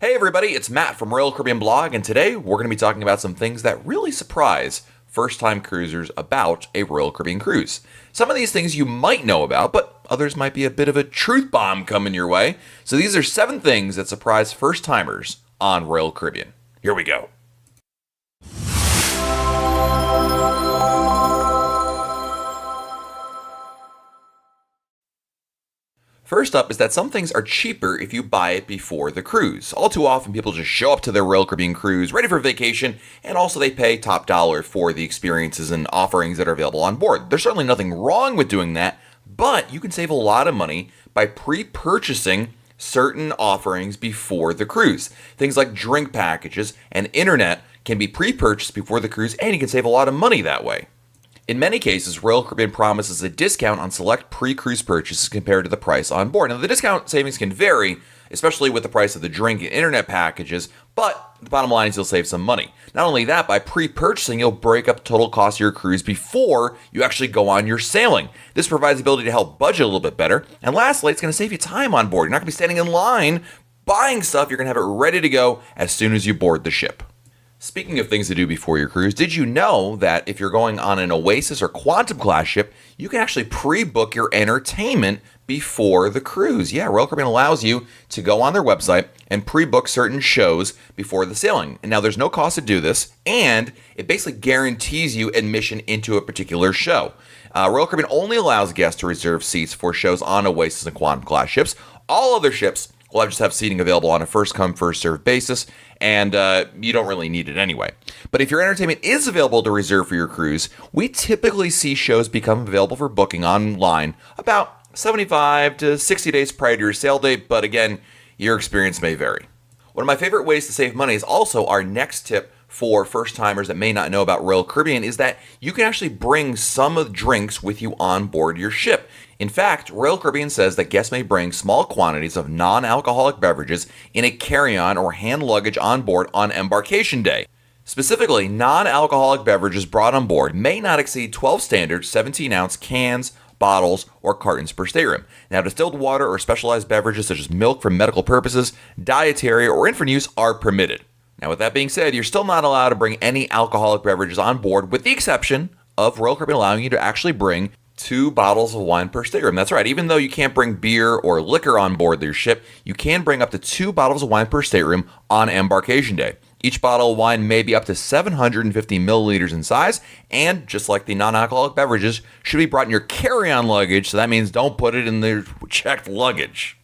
Hey everybody, it's Matt from Royal Caribbean Blog, and today we're going to be talking about some things that really surprise first-time cruisers about a Royal Caribbean cruise. Some of these things you might know about, but others might be a bit of a truth bomb coming your way. So these are 7 things that surprise first-timers on Royal Caribbean. Here we go. First up is that some things are cheaper if you buy it before the cruise. All too often, people just show up to their Royal Caribbean cruise ready for vacation, and also they pay top dollar for the experiences and offerings that are available on board. There's certainly nothing wrong with doing that, but you can save a lot of money by pre-purchasing certain offerings before the cruise. Things like drink packages and internet can be pre-purchased before the cruise, and you can save a lot of money that way. In many cases, Royal Caribbean promises a discount on select pre-cruise purchases compared to the price on board. Now, the discount savings can vary, especially with the price of the drink and internet packages, but the bottom line is you'll save some money. Not only that, by pre-purchasing, you'll break up the total cost of your cruise before you actually go on your sailing. This provides the ability to help budget a little bit better. And lastly, it's going to save you time on board. You're not going to be standing in line buying stuff. You're going to have it ready to go as soon as you board the ship. Speaking of things to do before your cruise, did you know that if you're going on an Oasis or Quantum class ship, you can actually pre-book your entertainment before the cruise? Yeah, Royal Caribbean allows you to go on their website and pre-book certain shows before the sailing. And now there's no cost to do this, and it basically guarantees you admission into a particular show. Royal Caribbean only allows guests to reserve seats for shows on Oasis and Quantum class ships. All other ships will just have seating available on a first-come, first-served basis, and you don't really need it anyway. But if your entertainment is available to reserve for your cruise, we typically see shows become available for booking online about 75 to 60 days prior to your sail date, but again, your experience may vary. One of my favorite ways to save money is also our next tip for first-timers that may not know about Royal Caribbean is that you can actually bring some of the drinks with you on board your ship. In fact, Royal Caribbean says that guests may bring small quantities of non-alcoholic beverages in a carry-on or hand luggage on board on embarkation day. Specifically, non-alcoholic beverages brought on board may not exceed 12 standard 17-ounce cans, bottles, or cartons per stateroom. Now, distilled water or specialized beverages such as milk for medical purposes, dietary, or infant use are permitted. Now, with that being said, you're still not allowed to bring any alcoholic beverages on board, with the exception of Royal Caribbean allowing you to actually bring 2 bottles of wine per stateroom. That's right. Even though you can't bring beer or liquor on board your ship, you can bring up to 2 bottles of wine per stateroom on embarkation day. Each bottle of wine may be up to 750 milliliters in size, and just like the non-alcoholic beverages, should be brought in your carry-on luggage, so that means don't put it in the checked luggage.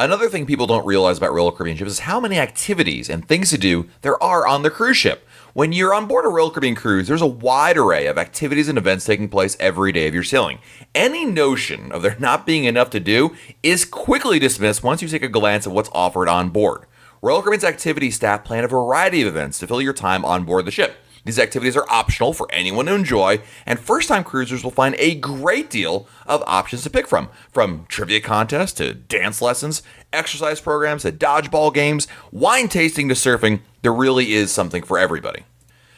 Another thing people don't realize about Royal Caribbean ships is how many activities and things to do there are on the cruise ship. When you're on board a Royal Caribbean cruise, there's a wide array of activities and events taking place every day of your sailing. Any notion of there not being enough to do is quickly dismissed once you take a glance at what's offered on board. Royal Caribbean's activity staff plan a variety of events to fill your time on board the ship. These activities are optional for anyone to enjoy, and first-time cruisers will find a great deal of options to pick from trivia contests to dance lessons, exercise programs to dodgeball games, wine tasting to surfing. There really is something for everybody.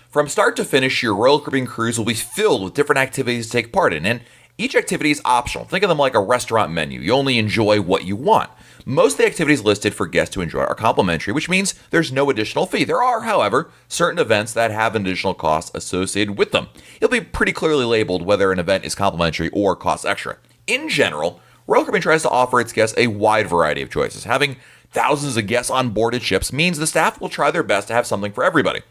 From start to finish, your Royal Caribbean cruise will be filled with different activities to take part in, and each activity is optional. Think of them like a restaurant menu. You only enjoy what you want. Most of the activities listed for guests to enjoy are complimentary, which means there's no additional fee. There are, however, certain events that have an additional cost associated with them. It'll be pretty clearly labeled whether an event is complimentary or costs extra. In general, Royal Caribbean tries to offer its guests a wide variety of choices. Having thousands of guests on board its ships means the staff will try their best to have something for everybody.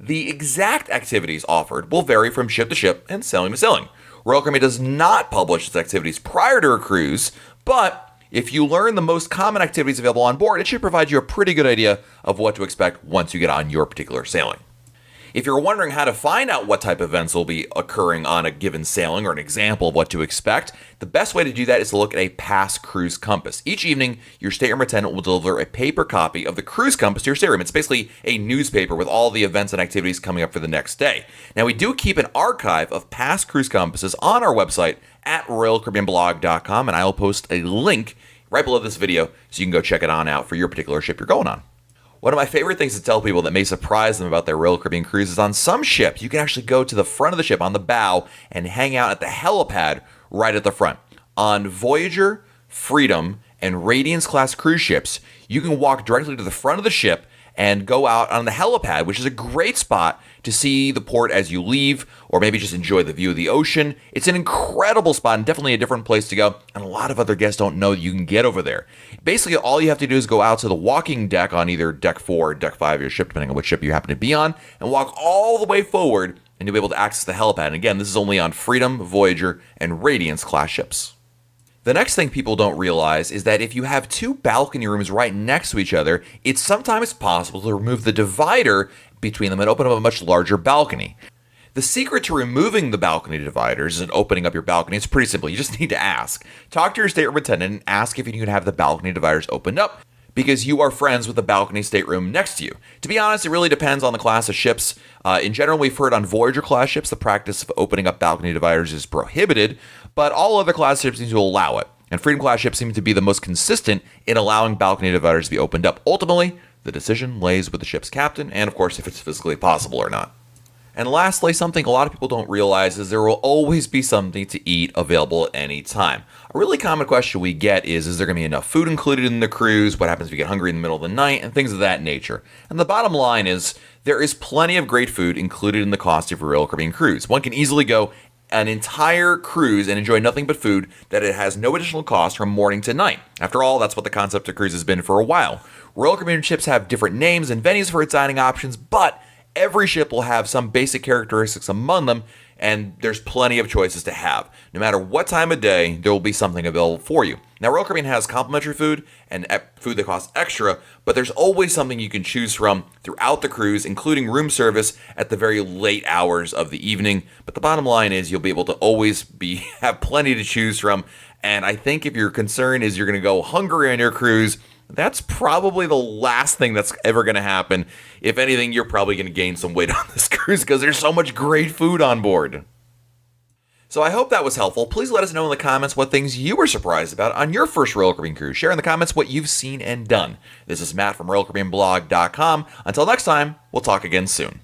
The exact activities offered will vary from ship to ship and sailing to sailing. Royal Caribbean does not publish its activities prior to a cruise, but if you learn the most common activities available on board, it should provide you a pretty good idea of what to expect once you get on your particular sailing. If you're wondering how to find out what type of events will be occurring on a given sailing or an example of what to expect, the best way to do that is to look at a past cruise compass. Each evening, your stateroom attendant will deliver a paper copy of the cruise compass to your stateroom. It's basically a newspaper with all the events and activities coming up for the next day. Now, we do keep an archive of past cruise compasses on our website at royalcaribbeanblog.com, and I will post a link right below this video so you can go check it on out for your particular ship you're going on. One of my favorite things to tell people that may surprise them about their Royal Caribbean cruise is on some ships, you can actually go to the front of the ship on the bow and hang out at the helipad right at the front. On Voyager, Freedom, and Radiance class cruise ships, you can walk directly to the front of the ship and go out on the helipad, which is a great spot to see the port as you leave, or maybe just enjoy the view of the ocean. It's an incredible spot and definitely a different place to go, and a lot of other guests don't know you can get over there. Basically, all you have to do is go out to the walking deck on either deck 4 or deck 5 of your ship, depending on which ship you happen to be on, and walk all the way forward, and you'll be able to access the helipad. And again, this is only on Freedom, Voyager, and Radiance class ships. The next thing people don't realize is that if you have two balcony rooms right next to each other, it's sometimes possible to remove the divider between them and open up a much larger balcony. The secret to removing the balcony dividers and opening up your balcony is pretty simple. You just need to ask. Talk to your stateroom attendant and ask if you can have the balcony dividers opened up, because you are friends with the balcony stateroom next to you. To be honest, it really depends on the class of ships. In general, we've heard on Voyager class ships, the practice of opening up balcony dividers is prohibited, but all other class ships seem to allow it. And Freedom class ships seem to be the most consistent in allowing balcony dividers to be opened up. Ultimately, the decision lays with the ship's captain, and of course, if it's physically possible or not. And lastly, something a lot of people don't realize is there will always be something to eat available at any time. A really common question we get is there going to be enough food included in the cruise? What happens if you get hungry in the middle of the night? And things of that nature. And the bottom line is there is plenty of great food included in the cost of a Royal Caribbean cruise. One can easily go an entire cruise and enjoy nothing but food that it has no additional cost from morning to night. After all, that's what the concept of cruise has been for a while. Royal Caribbean ships have different names and venues for its dining options, but every ship will have some basic characteristics among them, and there's plenty of choices to have. No matter what time of day, there will be something available for you. Now, Royal Caribbean has complimentary food and food that costs extra, but there's always something you can choose from throughout the cruise, including room service at the very late hours of the evening. But the bottom line is you'll be able to always have plenty to choose from, and I think if your concern is you're going to go hungry on your cruise, that's probably the last thing that's ever going to happen. If anything, you're probably going to gain some weight on this cruise because there's so much great food on board. So I hope that was helpful. Please let us know in the comments what things you were surprised about on your first Royal Caribbean cruise. Share in the comments what you've seen and done. This is Matt from RoyalCaribbeanBlog.com. Until next time, we'll talk again soon.